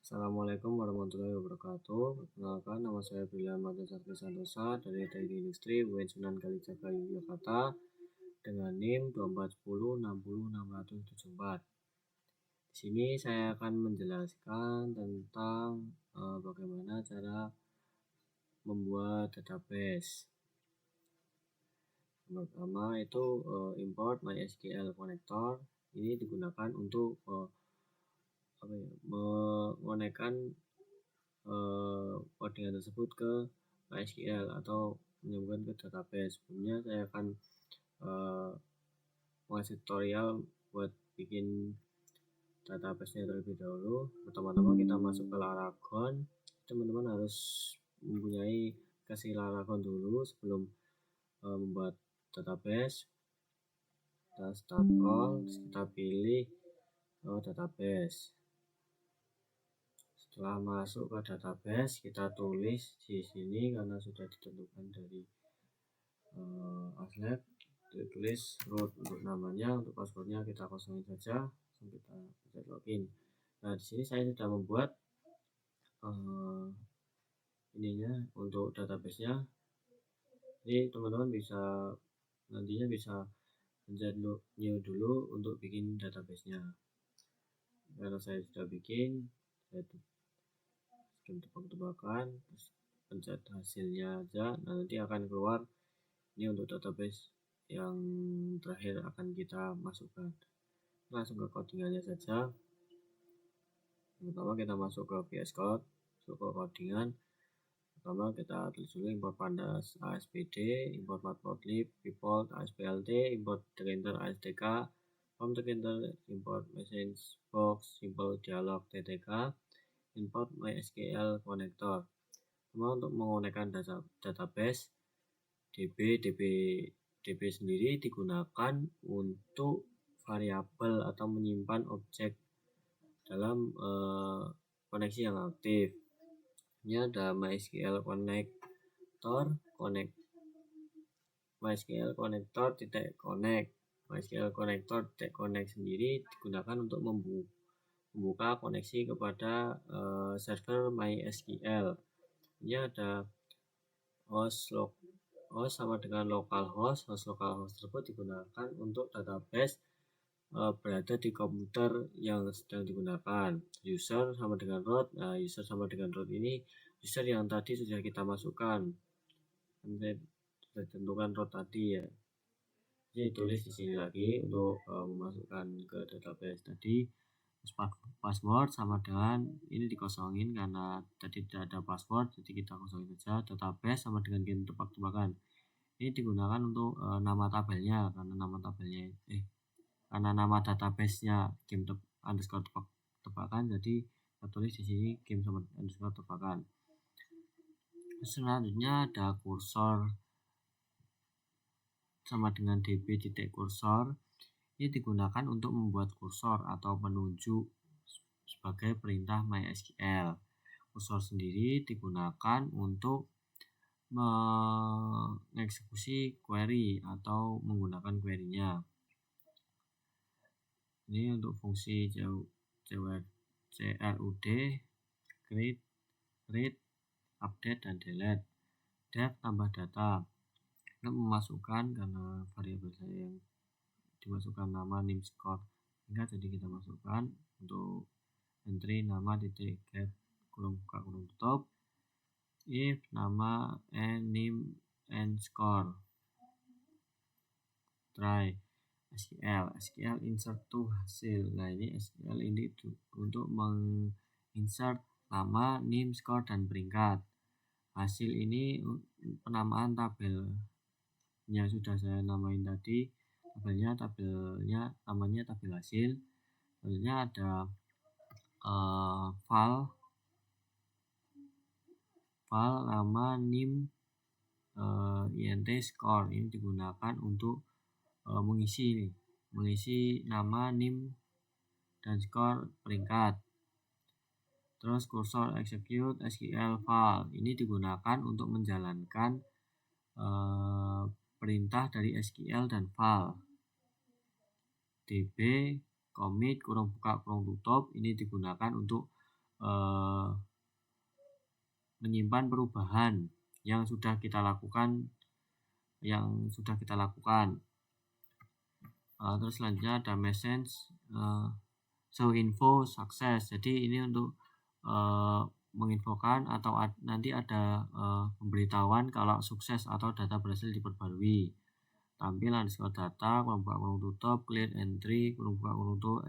Assalamualaikum warahmatullahi wabarakatuh. Perkenalkan, nama saya Brilian Madasakti Santosa dari Teknik Industri UIN Sunan Kalijaga Yogyakarta dengan NIM 2410600674. Di sini saya akan menjelaskan tentang bagaimana cara membuat database. Yang pertama itu import MySQL connector. Ini digunakan untuk mengonekkan codingan tersebut ke MySQL atau menyambungkan ke database. Sebelumnya saya akan mengasih tutorial buat bikin database-nya terlebih dahulu. Pertama-tama kita masuk ke Laragon. Teman-teman harus mempunyai kasih Laragon dulu sebelum membuat database. Kita start all, kita pilih database. Setelah masuk ke database, kita tulis di sini karena sudah ditentukan dari Aslet, ditulis root untuk namanya, untuk passwordnya kita kosongin saja, kita bisa login. Nah, di sini saya sudah membuat ininya untuk database-nya. Jadi teman-teman nantinya bisa pencet new dulu untuk bikin database-nya. Karena saya sudah bikin, saya tebak-tebakan, terus pencet hasilnya aja. Nah, nanti akan keluar ini untuk database yang terakhir akan kita masukkan. Langsung ke codingannya saja. Pertama kita masuk ke VS Code, masuk ke codingan. Pertama kita tulis dulu import pandas ASPD, import matplotlib, default ASPLT, import tkinter ASTK, form tkinter, import message box, simple dialog TTK, import MySQL connector. Pertama untuk menggunakan database DB sendiri digunakan untuk variabel atau menyimpan objek dalam koneksi yang aktif. Ini ada MySQL connector, MySQL connector .connect. MySQL connector .connect sendiri digunakan untuk membuka koneksi kepada server MySQL. Ini ada host sama dengan localhost. Host localhost tersebut digunakan untuk database berada di komputer yang sedang digunakan. User sama dengan root. Nah, user sama dengan root ini user yang tadi sudah kita masukkan. Sudah ditentukan root tadi ya. Jadi tulis di sini lagi untuk memasukkan ke database tadi. Password sama dengan ini dikosongin karena tadi tidak ada password, jadi kita kosongin saja. Database sama dengan game tebak-tebakan. Ini digunakan untuk nama tabelnya karena nama database-nya game underscore tebakan, jadi kita tulis di sini game underscore tebakan. Selanjutnya ada kursor sama dengan db.cursor. Ini digunakan untuk membuat kursor atau penunjuk sebagai perintah MySQL. Kursor sendiri digunakan untuk mengeksekusi query atau menggunakan query-nya. Ini untuk fungsi CRUD, create, read, update, dan delete. Def tambah data. Kita memasukkan karena variabel saya yang dimasukkan nama name score, jadi kita masukkan untuk entry nama titik get kurung buka kurung tutup, if nama and name and score, try SQL insert to hasil. Nah, ini SQL ini untuk menginsert nama, name, score, dan peringkat. Hasil ini penamaan tabelnya sudah saya namain tadi. Tabelnya namanya tabel hasil. Selanjutnya ada file nama, name, int, score. Ini digunakan untuk mengisi nama, name, dan score peringkat. Terus kursor execute SQL file. Ini digunakan untuk menjalankan perintah dari SQL dan file. db commit kurung buka kurung tutup ini digunakan untuk menyimpan perubahan yang sudah kita lakukan. Terus selanjutnya ada message show info sukses. Jadi ini untuk menginfokan atau nanti ada pemberitahuan kalau sukses atau data berhasil diperbarui. Tampil underscore data, kurung buka kurung tutup, clear entry, kurung buka kurung tutup,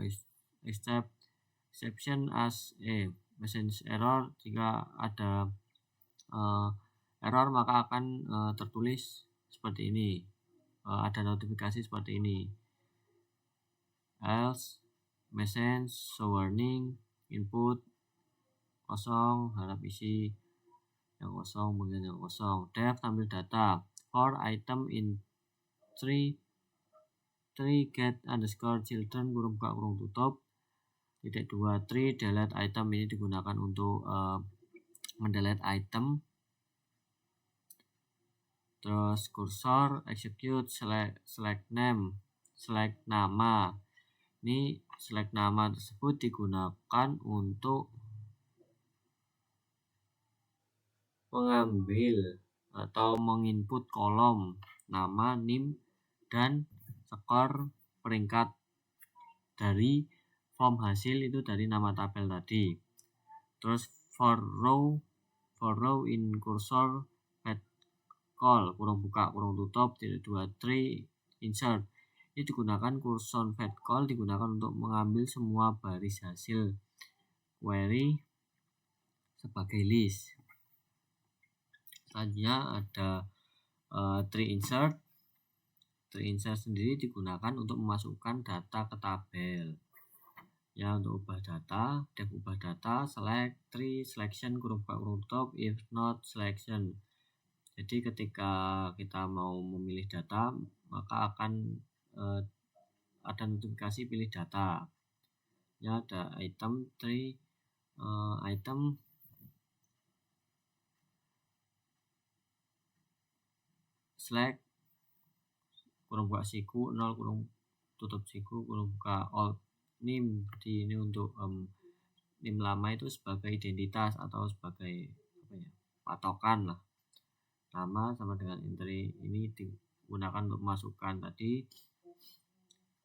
exception as message error. Jika ada error maka akan tertulis seperti ini, ada notifikasi seperti ini. Else message show warning input kosong, harap isi yang kosong, bagian yang kosong. Def tampil data for item in 3 get underscore children kurung buka kurung tutup titik 2 3 delete item. Ini digunakan untuk mendelete item. Terus cursor execute select name, select nama. Ini select nama tersebut digunakan untuk mengambil atau menginput kolom nama, NIM, dan skor peringkat dari form hasil itu dari nama tabel tadi. Terus for row in cursor fetch call kurung buka kurung tutup titik 2 3 insert. Ini digunakan cursor fetch call digunakan untuk mengambil semua baris hasil query sebagai list. Selanjutnya ada tree insert. Tree insert sendiri digunakan untuk memasukkan data ke tabel. Ya, untuk ubah data, def ubah data, select tree selection kurung buka kurung tutup, if not selection. Jadi ketika kita mau memilih data maka akan ada notifikasi pilih data. Ya, ada item tree item select kurung buka siku 0 kurung tutup siku kurung buka alt NIM. Jadi ini untuk NIM lama itu sebagai identitas atau sebagai patokan lah. Nama sama dengan entry ini digunakan untuk memasukkan tadi.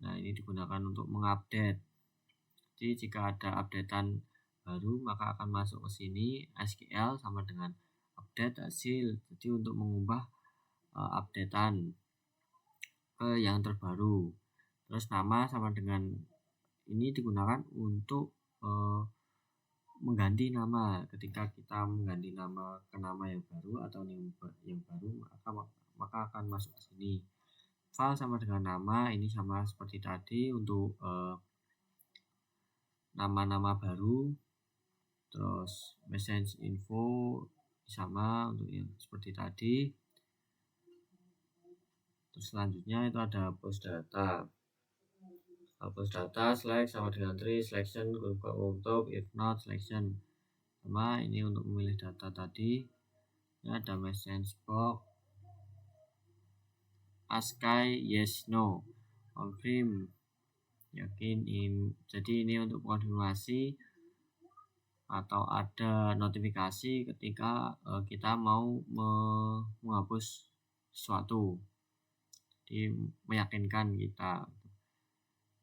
Nah, ini digunakan untuk mengupdate. Jadi jika ada updatean baru maka akan masuk ke sini SQL sama dengan update hasil. Jadi untuk mengubah updatean ke yang terbaru. Terus nama sama dengan ini digunakan untuk mengganti nama. Ketika kita mengganti nama ke nama yang baru atau yang baru maka akan masuk ke sini. File sama dengan nama, ini sama seperti tadi untuk nama-nama baru. Terus message info sama untuk yang seperti tadi. Terus selanjutnya itu ada post data. Post data select sama dengan tree selection buka tutup, if not selection. Sama ini untuk memilih data tadi. Ini ada message box ask yes no, confirm yakin jadi ini untuk konfirmasi atau ada notifikasi ketika kita mau menghapus sesuatu. Jadi meyakinkan kita.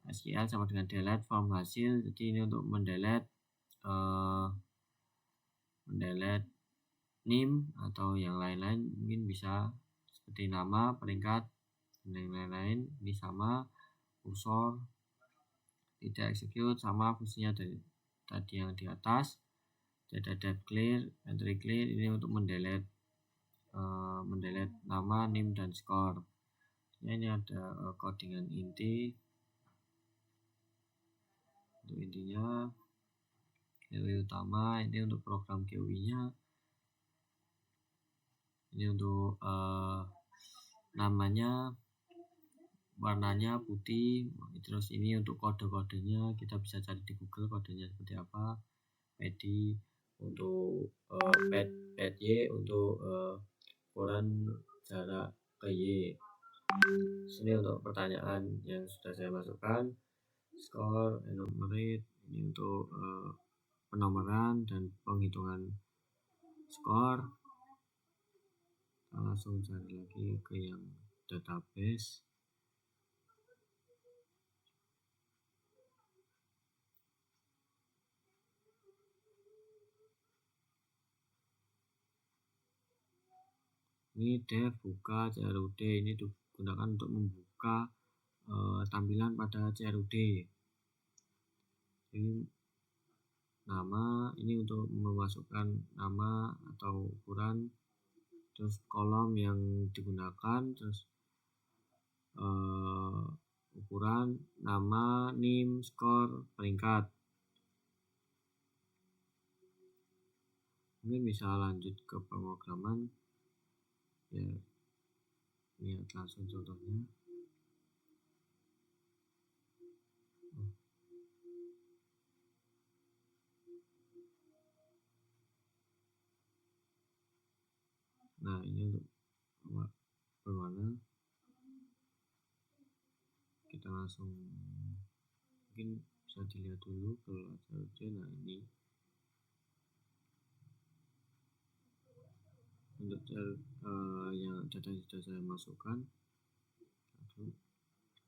SQL sama dengan delete form hasil. Jadi ini untuk mendelete NIM atau yang lain-lain, mungkin bisa seperti nama, peringkat, dan yang lain-lain. Ini sama cursor tidak execute sama fungsinya dari tadi yang di atas. Ada def clear, entry clear, ini untuk mendelete nama, NIM, dan skor. Ya, ini ada codingan inti. Untuk intinya GUI utama, ini untuk program GUI nya, ini untuk namanya, warnanya putih. Terus ini untuk kode-kodenya kita bisa cari di Google kodenya seperti apa. PD untuk pad Y untuk ukuran jarak ke Y. Sini untuk pertanyaan yang sudah saya masukkan, skor, enumerate, ini untuk penomoran dan penghitungan skor. Kita langsung cari lagi ke yang database. Ini dev buka CRUD, ini digunakan untuk membuka tampilan pada CRUD. Ini nama, ini untuk memasukkan nama atau ukuran, terus kolom yang digunakan, terus ukuran, nama, NIM, skor, peringkat. Mungkin bisa lanjut ke pemrograman ya, lihat langsung contohnya. Nah, ini untuk berwarna. Kita langsung mungkin bisa dilihat dulu kalau CRUD. Nah, ini untuk yang data sudah saya masukkan. Lalu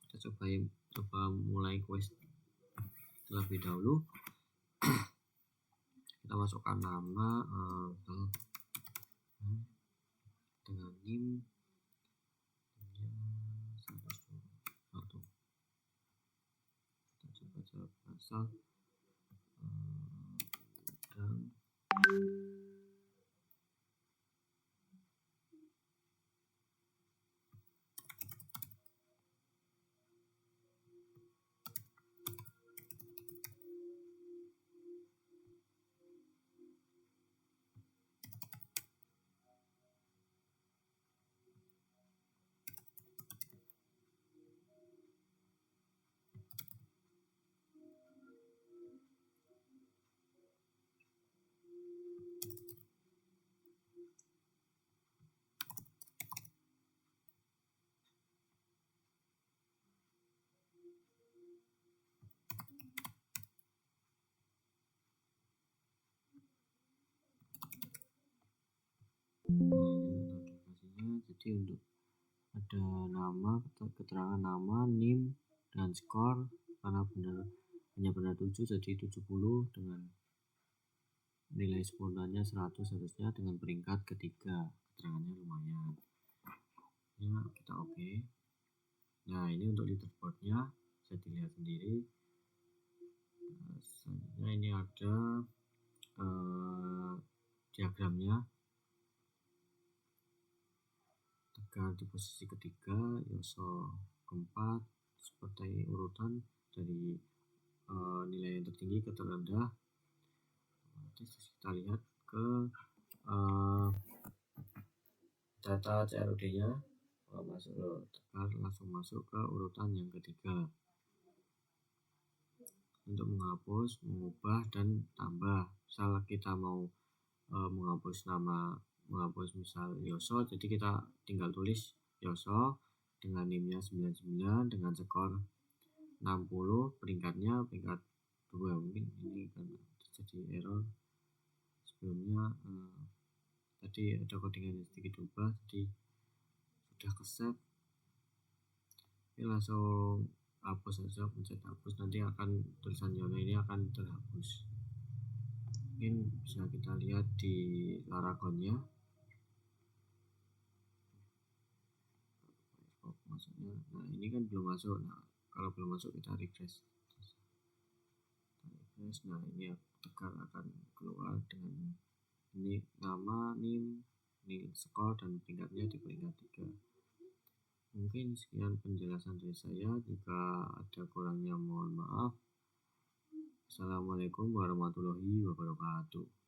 kita coba mulai quest terlebih dahulu. Kita masukkan nama dengan NIM 121. Kita coba jawab asal dan jadi untuk ada nama, keterangan nama, NIM, dan skor. Karena hanya benar 7 jadi 70 dengan nilai sempurnanya 100 harusnya, dengan peringkat ketiga. Keterangannya lumayan ya, kita oke. Nah, ini untuk leaderboardnya bisa dilihat sendiri. Selanjutnya ini ada diagramnya. Tegar di posisi ketiga, Yoso keempat, seperti urutan dari nilai yang tertinggi ke terendah. Terus kita lihat ke data CRUD nya. Masuk Tegar langsung masuk ke urutan yang ketiga. Untuk menghapus, mengubah, dan tambah, misal kita mau menghapus nama, menghapus misal Yoso, jadi kita tinggal tulis Yoso dengan NIM-nya 99 dengan skor 60, peringkatnya peringkat 2. Mungkin ini kan terjadi error sebelumnya, tadi ada codingan sedikit berubah, jadi sudah ke save. Ini langsung hapus saja, pencet hapus, nanti akan tulisan Yono ini akan terhapus. Mungkin bisa kita lihat di Laragonnya. Masuknya, nah ini kan belum masuk. Nah, kalau belum masuk kita refresh. Nah, ini Tegar akan keluar dengan ini nama, NIM, ini skor, dan peringkatnya di peringkat 3. Mungkin sekian penjelasan dari saya. Jika ada kurangnya mohon maaf. Assalamualaikum warahmatullahi wabarakatuh.